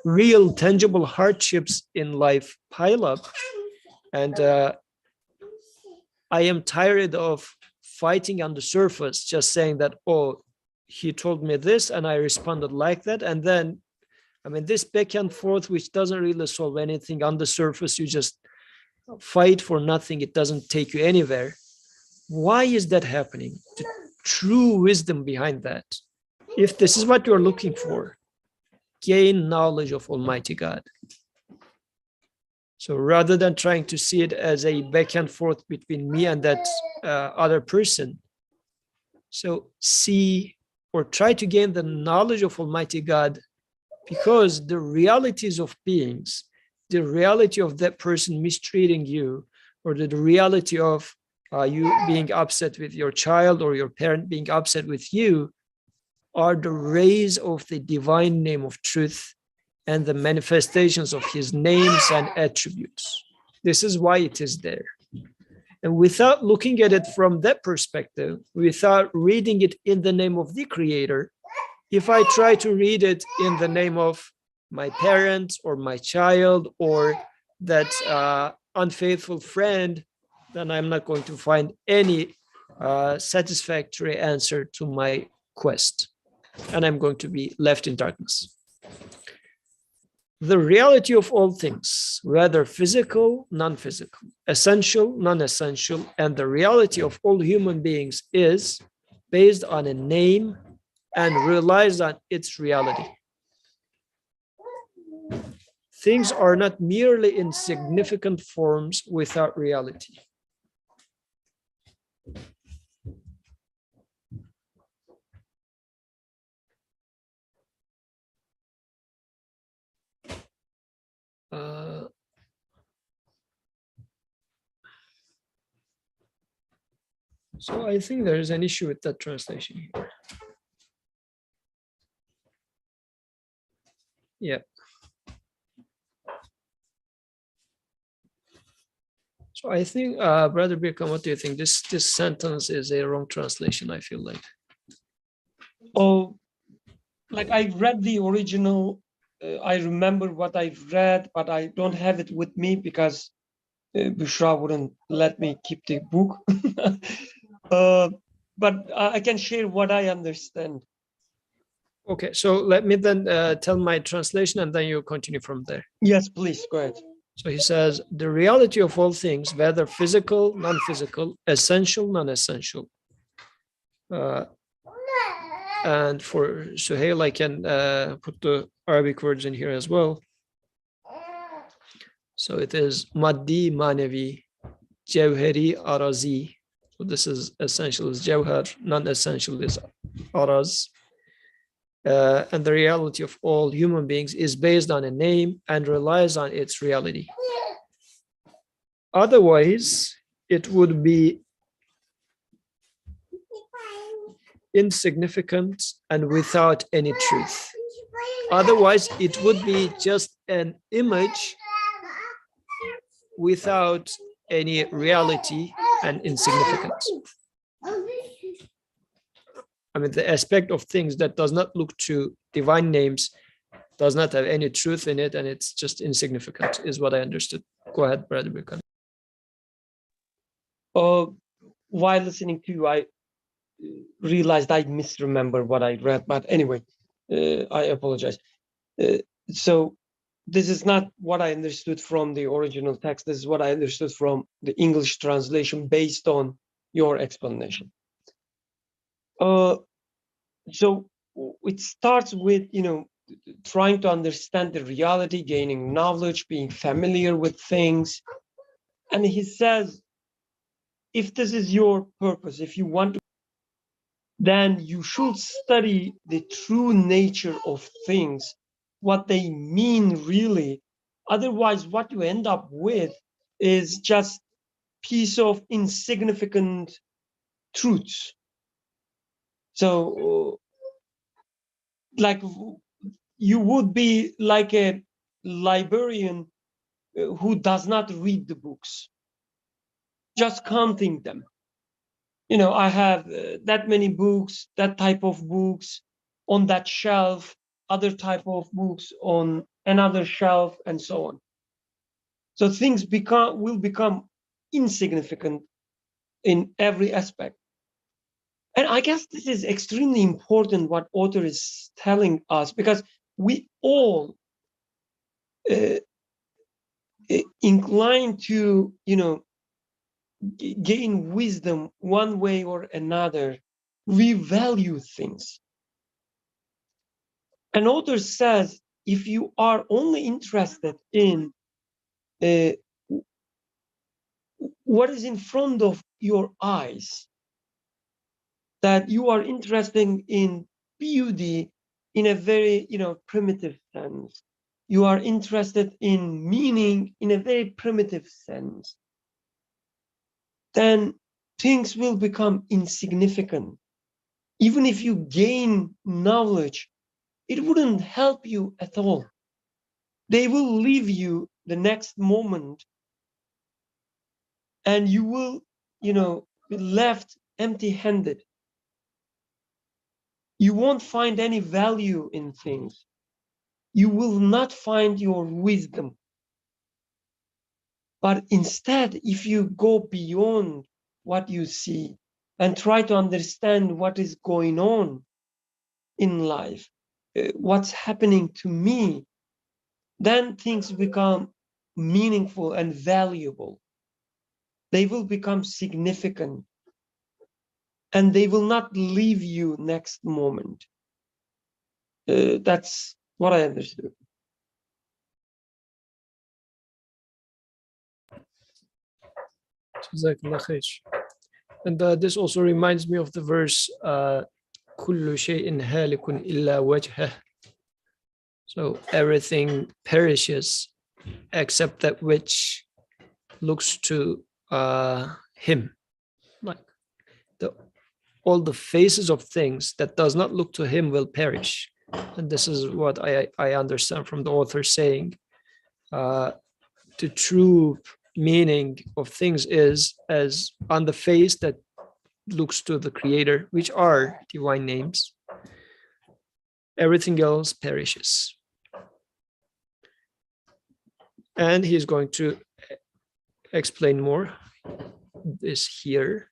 real tangible hardships in life pile up, and I am tired of fighting on the surface, just saying that, oh, he told me this and I responded like that. And then, I mean, this back and forth, which doesn't really solve anything on the surface, you just fight for nothing. It doesn't take you anywhere. Why is that happening? The true wisdom behind that. If this is what you're looking for, gain knowledge of Almighty God. So rather than trying to see it as a back and forth between me and that other person, so see or try to gain the knowledge of Almighty God, because the realities of beings, the reality of that person mistreating you, or the reality of you being upset with your child or your parent being upset with you, are the rays of the divine name of truth and the manifestations of his names and attributes. This is why it is there. And without looking at it from that perspective, without reading it in the name of the Creator, if I try to read it in the name of my parents or my child or that unfaithful friend, then I'm not going to find any satisfactory answer to my quest. And I'm going to be left in darkness. The reality of all things, whether physical, non-physical, essential, non-essential, and the reality of all human beings is based on a name and relies on its reality. Things are not merely insignificant forms without reality. So I think there is an issue with that translation here. Yeah. So I think, Brother Birkham, what do you think? This sentence is a wrong translation, I feel like. Oh, like I read the original. I remember what I read, but I don't have it with me because Bushra wouldn't let me keep the book. But I can share what I understand. Okay, so let me then tell my translation and then you continue from there. Yes, please, go ahead. So he says, the reality of all things, whether physical, non-physical, essential, non-essential. And for Suhail, I can put the Arabic words in here as well. So it is maddi, manevi, jawhari, arazi. So this is essential is jawhar, non-essential is araz. And the reality of all human beings is based on a name and relies on its reality. Otherwise, it would be insignificant and without any truth. Otherwise, it would be just an image without any reality and insignificance. I mean, the aspect of things that does not look to divine names does not have any truth in it, and it's just insignificant, is what I understood. Go ahead, Brother Birkham. While listening to you, I realized I misremember what I read, but anyway, I apologize. So this is not what I understood from the original text. This is what I understood from the English translation based on your explanation. So it starts with, trying to understand the reality, gaining knowledge, being familiar with things. And he says, if this is your purpose, if you want to, then you should study the true nature of things, what they mean really. Otherwise, what you end up with is just piece of insignificant truths. So, like, you would be like a librarian who does not read the books, just counting them. I have that many books, that type of books on that shelf, other type of books on another shelf, and so on. So things will become insignificant in every aspect. And I guess this is extremely important what author is telling us, because we all inclined to, gain wisdom one way or another. We value things. An author says, if you are only interested in what is in front of your eyes, that you are interested in beauty in a very, primitive sense. You are interested in meaning in a very primitive sense. Then things will become insignificant. Even if you gain knowledge, it wouldn't help you at all. They will leave you the next moment, and you will, be left empty-handed. You won't find any value in things. You will not find your wisdom. But instead, if you go beyond what you see and try to understand what is going on in life, what's happening to me, then things become meaningful and valuable. They will become significant, and they will not leave you next moment. That's what I understood. And this also reminds me of the verse, كل شيء هالك إلا وجهه. So everything perishes except that which looks to him. Like all the faces of things that does not look to him will perish. And this is what I understand from the author saying. The true meaning of things is as on the face that looks to the creator, which are divine names, everything else perishes. And he's going to explain more this here.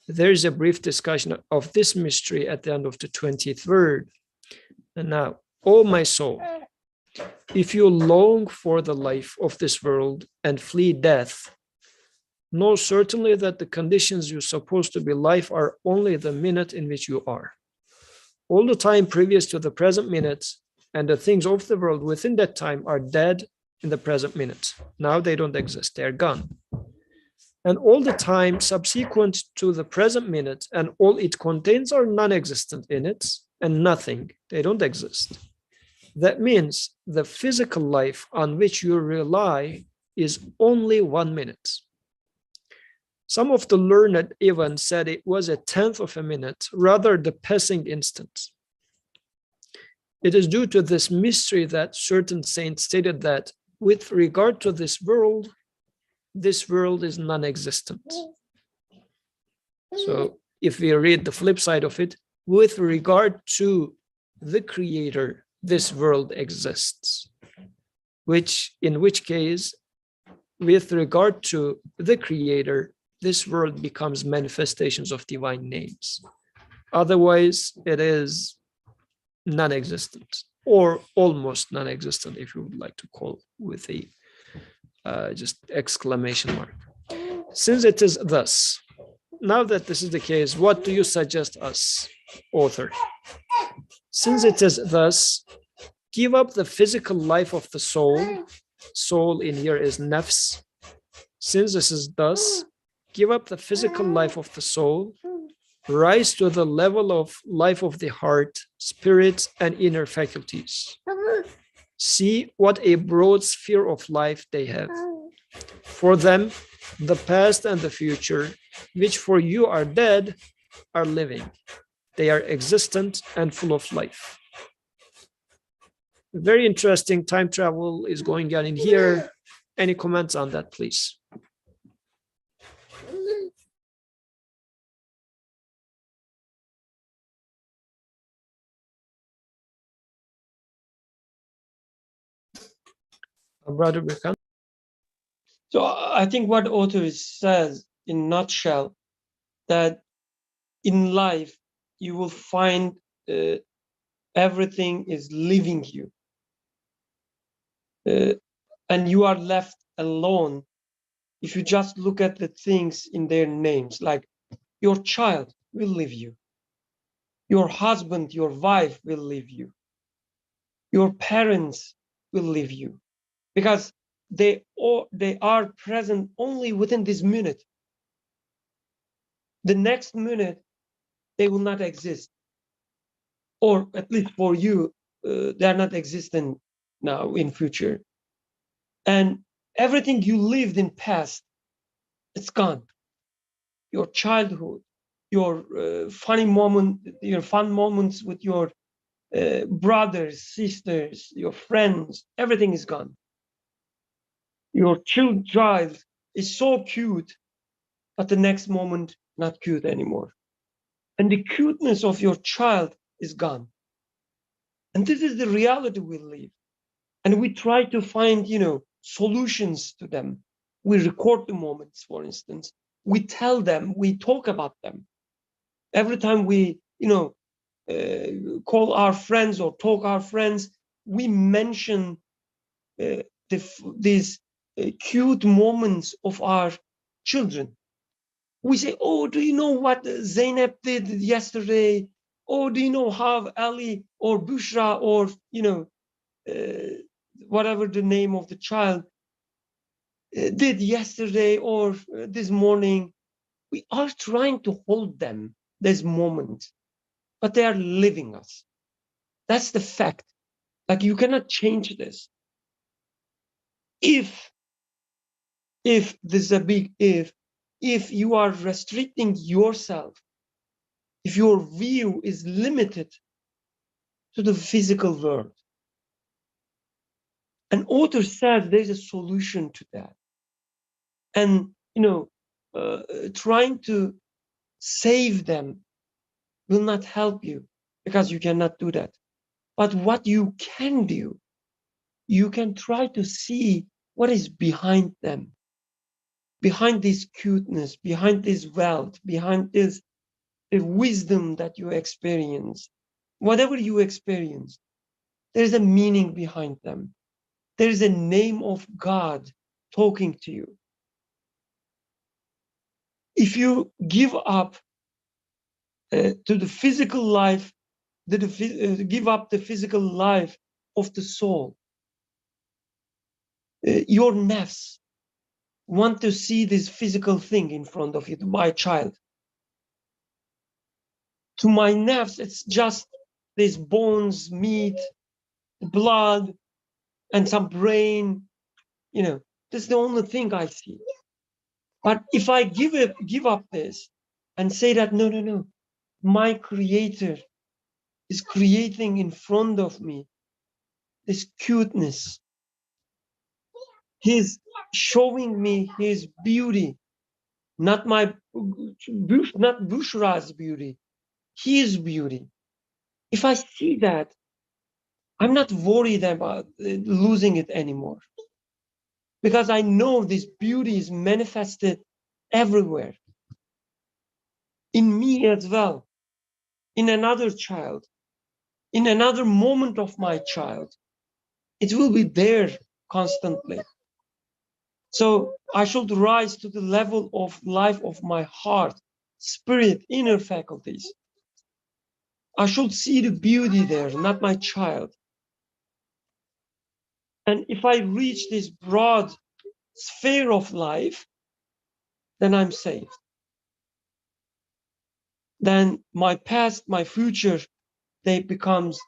There is a brief discussion of this mystery at the end of the 23rd. And now, O my soul, if you long for the life of this world and flee death, know certainly that the conditions you suppose to be life are only the minute in which you are. All the time previous to the present minute and the things of the world within that time are dead in the present minute. Now they don't exist, they're gone. And all the time subsequent to the present minute and all it contains are non-existent in it and nothing, they don't exist. That means the physical life on which you rely is only 1 minute. Some of the learned even said it was a tenth of a minute, rather the passing instant. It is due to this mystery that certain saints stated that with regard to this world is non-existent. So if we read the flip side of it, with regard to the creator, this world exists, in which case, with regard to the creator, this world becomes manifestations of divine names. Otherwise, it is non-existent or almost non-existent, if you would like to call with a just exclamation mark. Since it is thus, now that this is the case, what do you suggest us, author? Since it is thus, give up the physical life of the soul. Soul in here is nafs. Since this is thus, give up the physical life of the soul, rise to the level of life of the heart, spirit, and inner faculties. See what a broad sphere of life they have. For them, the past and the future, which for you are dead, are living. They are existent and full of life. Very interesting time travel is going on in here. Any comments on that, please? Brother Birkan? So I think what author says in nutshell, that in life you will find everything is leaving you, and you are left alone if you just look at the things in their names. Like your child will leave you, your husband, your wife will leave you, your parents will leave you, because they are present only within this minute. The next minute, they will not exist. Or at least for you, they are not existent now in future. And everything you lived in past, it's gone. Your childhood, your funny moment, your fun moments with your brothers, sisters, your friends, everything is gone. Your child is so cute, but the next moment, not cute anymore. And the cuteness of your child is gone. And this is the reality we live. And we try to find, solutions to them. We record the moments, for instance. We tell them, we talk about them. Every time we, call our friends or talk our friends, we mention these cute moments of our children. We say, oh, do you know what Zainab did yesterday? Oh, do you know how Ali or Bushra or, whatever the name of the child did yesterday or this morning? We are trying to hold them, this moment, but they are leaving us. That's the fact. Like, you cannot change this. If this is a big if you are restricting yourself, if your view is limited to the physical world. An author says there's a solution to that. And, trying to save them will not help you, because you cannot do that. But what you can do, you can try to see what is behind them, behind this cuteness, behind this wealth, behind this the wisdom that you experience. Whatever you experience, there's a meaning behind them. There is a name of God talking to you. If you give up to the physical life, give up the physical life of the soul, your nafs want to see this physical thing in front of you, my child. To my nafs, it's just these bones, meat, blood, and some brain. This is the only thing I see. But if I give up this and say that, no, my creator is creating in front of me this cuteness. He's showing me his beauty, not Bushra's beauty, his beauty. If I see that, I'm not worried about losing it anymore, because I know this beauty is manifested everywhere, in me as well, in another child, in another moment of my child. It will be there constantly. So I should rise to the level of life of my heart, spirit, inner faculties. I should see the beauty there, not my child. And if I reach this broad sphere of life, then I'm saved. Then my past, my future, they becomes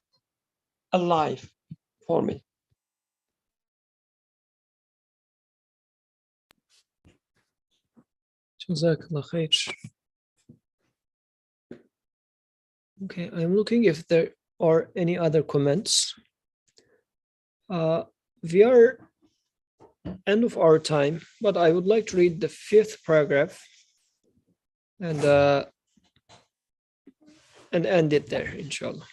alive for me. Jazakallah khair. Okay, I'm looking if there are any other comments. We are end of our time, but I would like to read the 5th paragraph and end it there, inshallah.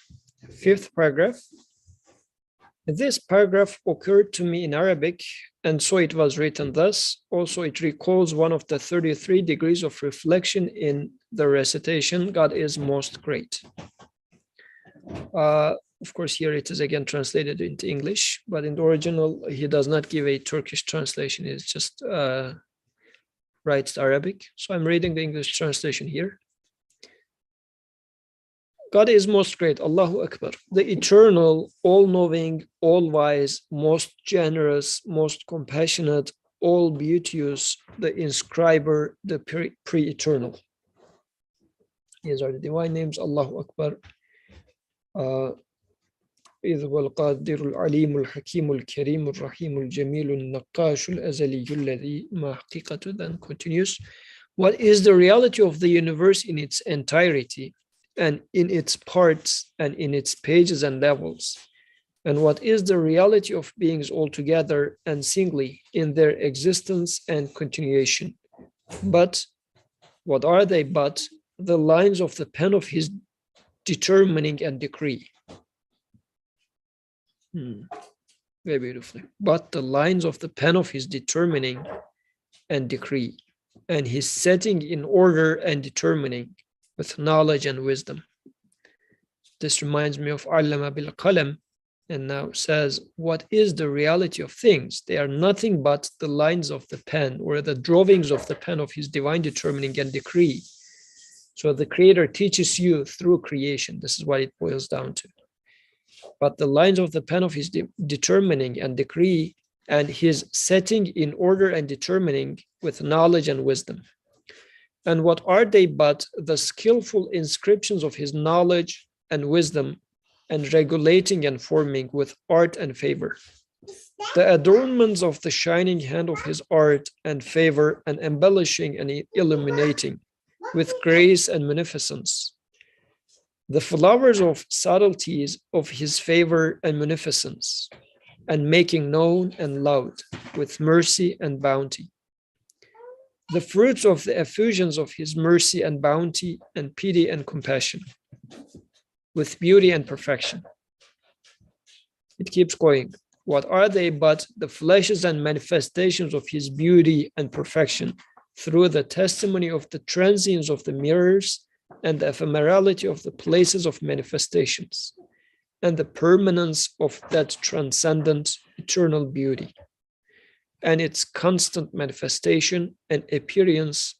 5th paragraph. This paragraph occurred to me in Arabic, and so it was written thus. Also, it recalls one of the 33 degrees of reflection in the recitation, God is most great. Of course, here it is again translated into English, but in the original, he does not give a Turkish translation. It just writes Arabic. So I'm reading the English translation here. God is most great, Allahu Akbar, the eternal, all-knowing, all-wise, most generous, most compassionate, all-beauteous, the inscriber, the pre-eternal. These are the divine names, Allahu Akbar. إذ والقادر العليم الحكيم الكريم الرحيم الجميل النقاش الأزلي الذي ما حقيقة, then continues. What is the reality of the universe in its entirety, and in its parts, and in its pages and levels? And what is the reality of beings altogether and singly in their existence and continuation? But what are they but the lines of the pen of his determining and decree? Very beautifully. But the lines of the pen of his determining and decree, and his setting in order and determining with knowledge and wisdom. This reminds me of Allama bil Qalam, and now says, what is the reality of things? They are nothing but the lines of the pen, or the drawings of the pen of his divine determining and decree. So the Creator teaches you through creation. This is what it boils down to. But the lines of the pen of his determining and decree, and his setting in order and determining with knowledge and wisdom. And what are they but the skillful inscriptions of his knowledge and wisdom, and regulating and forming with art and favor? the adornments of the shining hand of his art and favor, and embellishing and illuminating with grace and munificence, the flowers of subtleties of his favor and munificence, and making known and loved with mercy and bounty, the fruits of the effusions of his mercy and bounty and pity and compassion, with beauty and perfection. It keeps going. What are they but the flashes and manifestations of his beauty and perfection through the testimony of the transience of the mirrors and the ephemerality of the places of manifestations and the permanence of that transcendent eternal beauty and its constant manifestation and appearance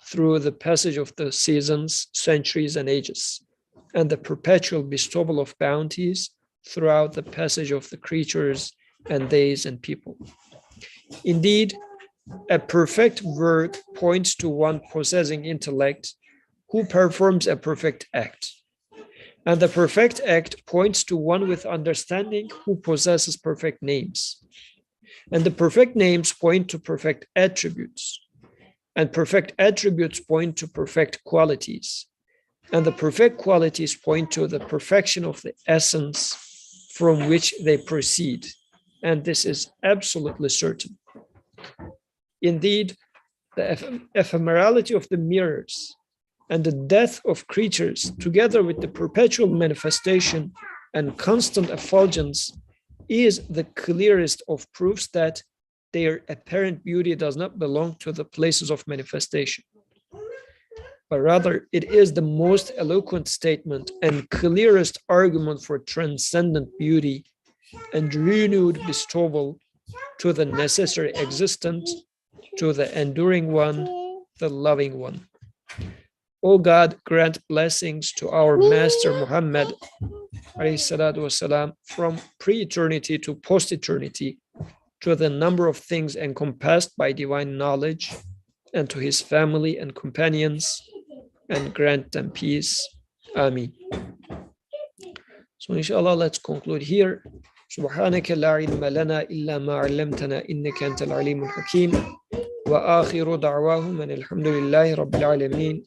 through the passage of the seasons, centuries, and ages, and the perpetual bestowal of bounties throughout the passage of the creatures and days and people. Indeed, a perfect work points to one possessing intellect who performs a perfect act. And the perfect act points to one with understanding who possesses perfect names. And the perfect names point to perfect attributes. And perfect attributes point to perfect qualities. And the perfect qualities point to the perfection of the essence from which they proceed. And this is absolutely certain. Indeed, the ephemerality of the mirrors and the death of creatures, together with the perpetual manifestation and constant effulgence, is the clearest of proofs that their apparent beauty does not belong to the places of manifestation, but rather it is the most eloquent statement and clearest argument for transcendent beauty and renewed bestowal to the necessary existent, to the enduring one, the loving one. O God, grant blessings to our Master Muhammad والسلام, from pre-eternity to post-eternity, to the number of things encompassed by divine knowledge, and to his family and companions, and grant them peace. Ameen. So inshallah, let's conclude here. سبحانك لا علم لنا إلا ما علمتنا إنك أنت العليم الحكيم وآخر دعواهم أن الحمد لله رب العالمين.